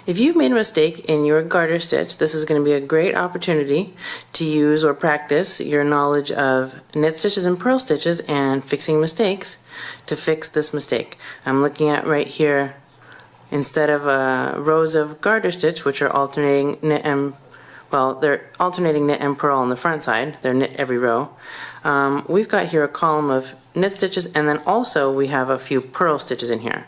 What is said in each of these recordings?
If you've made a mistake in your garter stitch, this is going to be a great opportunity to use or practice your knowledge of knit stitches and purl stitches and fixing mistakes to fix this mistake. I'm looking at right here, instead of rows of garter stitch, which are alternating knit and, well, they're alternating knit and purl on the front side, they're knit every row. We've got here a column of knit stitches, and then also we have a few purl stitches in here.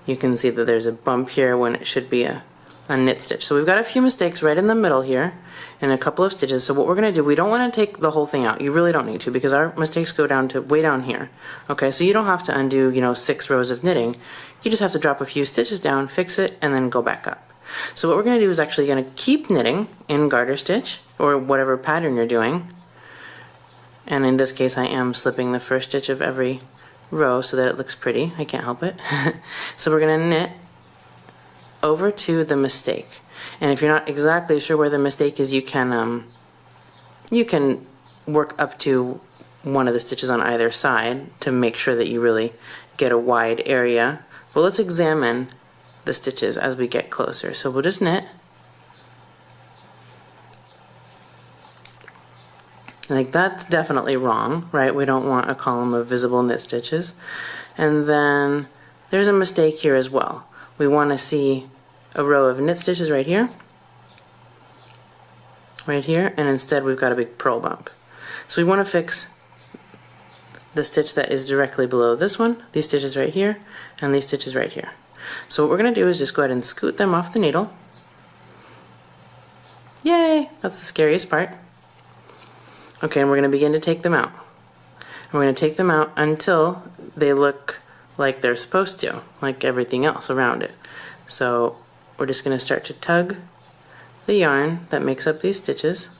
You can see that there's a bump here when it should be a knit stitch. So we've got a few mistakes right in the middle here and a couple of stitches. So what we're going to do, we don't want to take the whole thing out. You really don't need to, because our mistakes go down to way down here. Okay, so you don't have to undo, 6 rows of knitting. You just have to drop a few stitches down, fix it, and then go back up. So what we're going to do is actually going to keep knitting in garter stitch or whatever pattern you're doing. And in this case I am slipping the first stitch of every row so that it looks pretty. I can't help it. So we're going to knit over to the mistake. And if you're not exactly sure where the mistake is, you can work up to one of the stitches on either side to make sure that you really get a wide area. But let's examine the stitches as we get closer. So we'll just knit. Like, that's definitely wrong, right? We don't want a column of visible knit stitches. And then there's a mistake here as well. We want to see a row of knit stitches right here, and instead we've got a big purl bump. So we want to fix the stitch that is directly below this one, these stitches right here, and these stitches right here. So what we're going to do is just go ahead and scoot them off the needle. Yay! That's the scariest part. Okay, and we're going to begin to take them out. And we're going to take them out until they look like they're supposed to, like everything else around it. So we're just going to start to tug the yarn that makes up these stitches.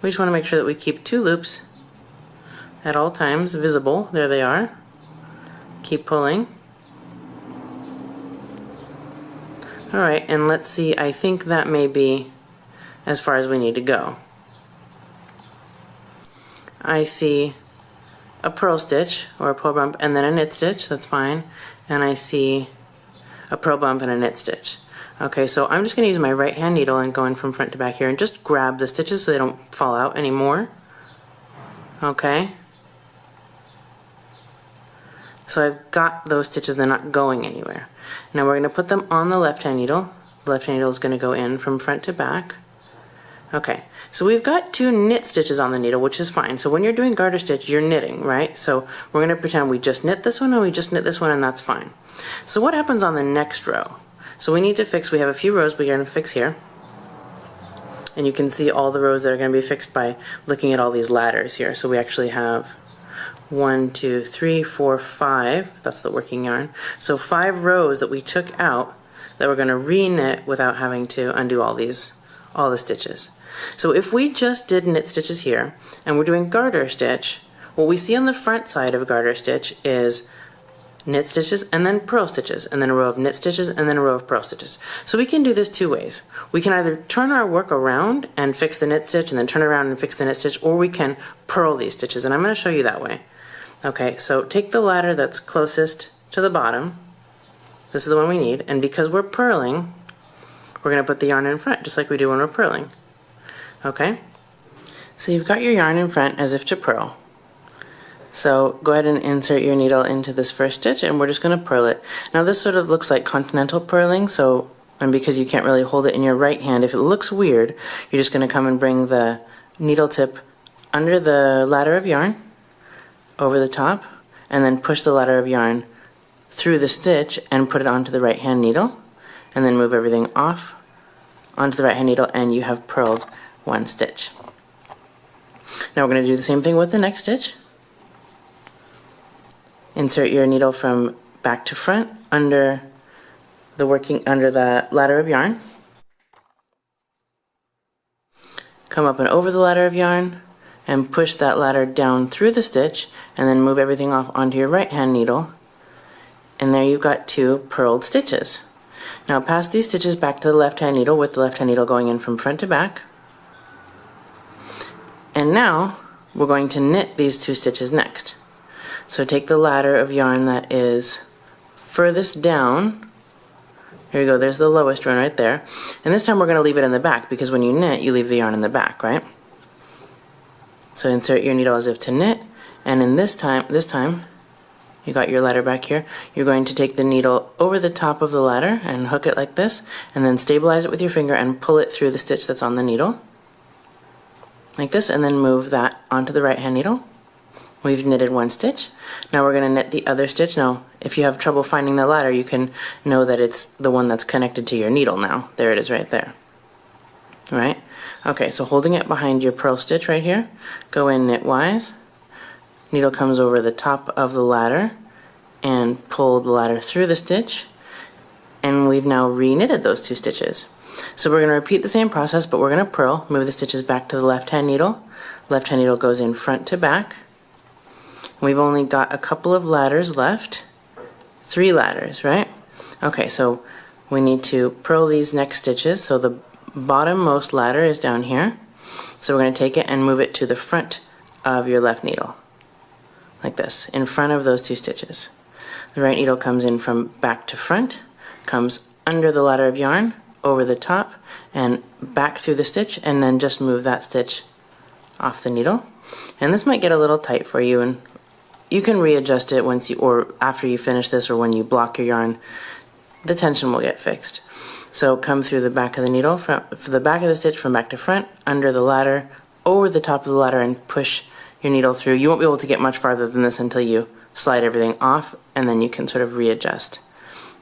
We just want to make sure that we keep 2 loops at all times visible. There they are. Keep pulling. Alright, and let's see, I think that may be as far as we need to go. I see a purl stitch or a purl bump and then a knit stitch, that's fine, and I see a purl bump and a knit stitch. Okay, so I'm just going to use my right hand needle and go in from front to back here and just grab the stitches so they don't fall out anymore. Okay, so I've got those stitches, they're not going anywhere. Now we're going to put them on the left hand needle. The left hand needle is going to go in from front to back. Okay, so we've got 2 knit stitches on the needle, which is fine. So when you're doing garter stitch, you're knitting, right? So we're going to pretend we just knit this one and we just knit this one, and that's fine. So what happens on the next row? So we need to fix, we have a few rows we're going to fix here. And you can see all the rows that are going to be fixed by looking at all these ladders here. So we actually have 1, 2, 3, 4, 5. That's the working yarn. So 5 rows that we took out that we're going to re-knit without having to undo all the stitches. So if we just did knit stitches here and we're doing garter stitch, what we see on the front side of a garter stitch is knit stitches and then purl stitches, and then a row of knit stitches and then a row of purl stitches. So we can do this 2 ways. We can either turn our work around and fix the knit stitch and then turn around and fix the knit stitch, or we can purl these stitches, and I'm going to show you that way. Okay, so take the ladder that's closest to the bottom. This is the one we need, and because we're purling, we're going to put the yarn in front, just like we do when we're purling. Okay? So you've got your yarn in front as if to purl. So go ahead and insert your needle into this first stitch, and we're just going to purl it. Now this sort of looks like continental purling, and because you can't really hold it in your right hand, if it looks weird, you're just going to come and bring the needle tip under the ladder of yarn, over the top, and then push the ladder of yarn through the stitch and put it onto the right hand needle, and then move everything off onto the right hand needle, and you have purled 1 stitch. Now we're going to do the same thing with the next stitch. Insert your needle from back to front under the ladder of yarn. Come up and over the ladder of yarn and push that ladder down through the stitch, and then move everything off onto your right hand needle, and there you've got 2 purled stitches. Now pass these stitches back to the left hand needle with the left hand needle going in from front to back. And now we're going to knit these 2 stitches next. So take the ladder of yarn that is furthest down Here we go, there's the lowest one right there. And this time we're going to leave it in the back, because when you knit, you leave the yarn in the back, right? So insert your needle as if to knit, and in this time, you got your ladder back here, you're going to take the needle over the top of the ladder and hook it like this, and then stabilize it with your finger and pull it through the stitch that's on the needle, like this, and then move that onto the right hand needle. We've knitted one stitch. Now we're going to knit the other stitch. Now, if you have trouble finding the ladder, you can know that it's the one that's connected to your needle now. There it is right there. All right? Okay, so holding it behind your purl stitch right here, go in knitwise. Needle comes over the top of the ladder and pull the ladder through the stitch, and we've now re-knitted those two stitches. So we're going to repeat the same process, but we're going to purl, move the stitches back to the left hand needle. Left hand needle goes in front to back. We've only got a couple of ladders left, 3 ladders, right? Okay, so we need to purl these next stitches. So the bottommost ladder is down here. So we're going to take it and move it to the front of your left needle, like this, in front of those 2 stitches. The right needle comes in from back to front, comes under the ladder of yarn, over the top, and back through the stitch, and then just move that stitch off the needle. And this might get a little tight for you, and you can readjust it once you, or after you finish this, or when you block your yarn, the tension will get fixed. So come through the back of the needle, for the back of the stitch from back to front, under the ladder, over the top of the ladder, and push your needle through. You won't be able to get much farther than this until you slide everything off, and then you can sort of readjust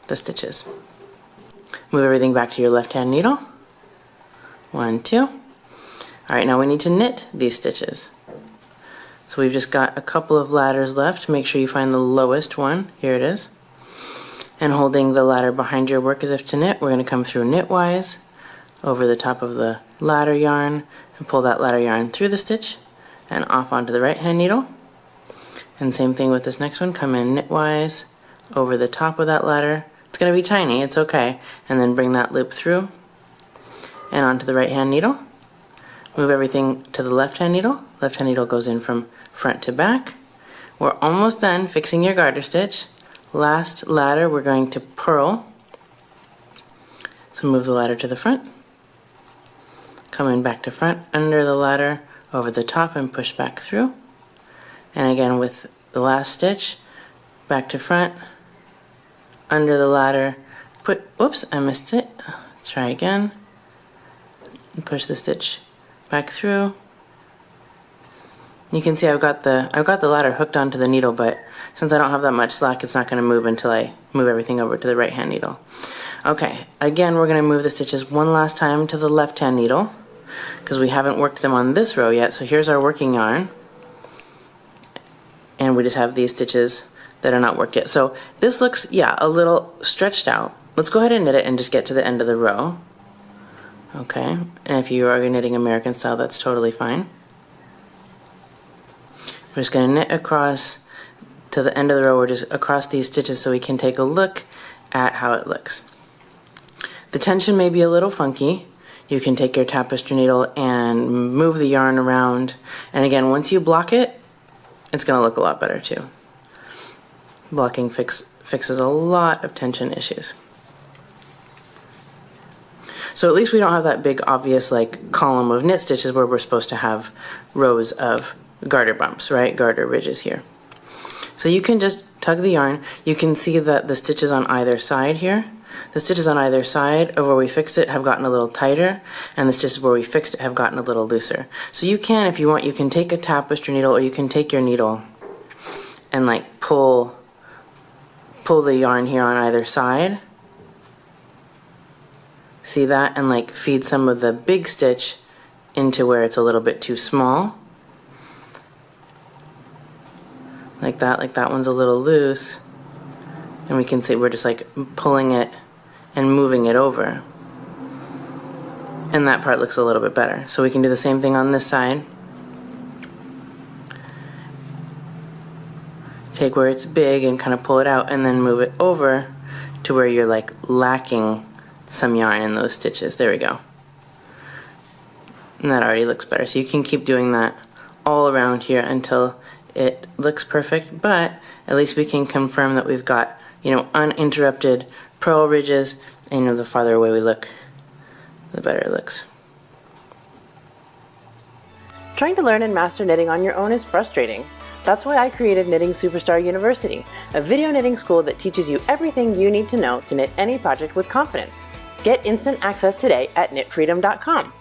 the stitches. Move everything back to your left hand needle. 1, 2. All right, now we need to knit these stitches. So we've just got a couple of ladders left. Make sure you find the lowest one. Here it is. And holding the ladder behind your work as if to knit, we're going to come through knitwise over the top of the ladder yarn and pull that ladder yarn through the stitch and off onto the right hand needle. And same thing with this next one. Come in knitwise over the top of that ladder. It's going to be tiny, it's okay. And then bring that loop through and onto the right hand needle. Move everything to the left hand needle. Left hand needle goes in from front to back. We're almost done fixing your garter stitch. Last ladder we're going to purl. So move the ladder to the front. Come in back to front, under the ladder, over the top, and push back through. And again with the last stitch, back to front, under the ladder, whoops, I missed it. Let's try again. Push the stitch back through. You can see I've got the ladder hooked onto the needle, but since I don't have that much slack, it's not going to move until I move everything over to the right hand needle. Okay, again we're going to move the stitches one last time to the left hand needle because we haven't worked them on this row yet. So here's our working yarn, and we just have these stitches that are not worked yet. So this looks, yeah, a little stretched out. Let's go ahead and knit it and just get to the end of the row. Okay, and if you are knitting American style, that's totally fine. We're just going to knit across to the end of the row, or just across these stitches so we can take a look at how it looks. The tension may be a little funky. You can take your tapestry needle and move the yarn around, and again, once you block it, it's going to look a lot better too. Blocking fixes a lot of tension issues. So at least we don't have that big obvious like column of knit stitches where we're supposed to have rows of garter bumps, right? Garter ridges here. So you can just tug the yarn. You can see that the stitches on either side here, the stitches on either side of where we fixed it have gotten a little tighter, and the stitches where we fixed it have gotten a little looser. So you can, if you want, you can take a tapestry needle, or you can take your needle and like pull the yarn here on either side. See that? And like feed some of the big stitch into where it's a little bit too small. Like that one's a little loose. And we can see we're just like pulling it and moving it over. And that part looks a little bit better. So we can do the same thing on this side. Take where it's big and kind of pull it out, and then move it over to where you're like lacking some yarn in those stitches. There we go. And that already looks better. So you can keep doing that all around here until it looks perfect, but at least we can confirm that we've got, you know, uninterrupted purl ridges, and you know, the farther away we look, the better it looks. Trying to learn and master knitting on your own is frustrating. That's why I created Knitting Superstar University, a video knitting school that teaches you everything you need to know to knit any project with confidence. Get instant access today at knitfreedom.com.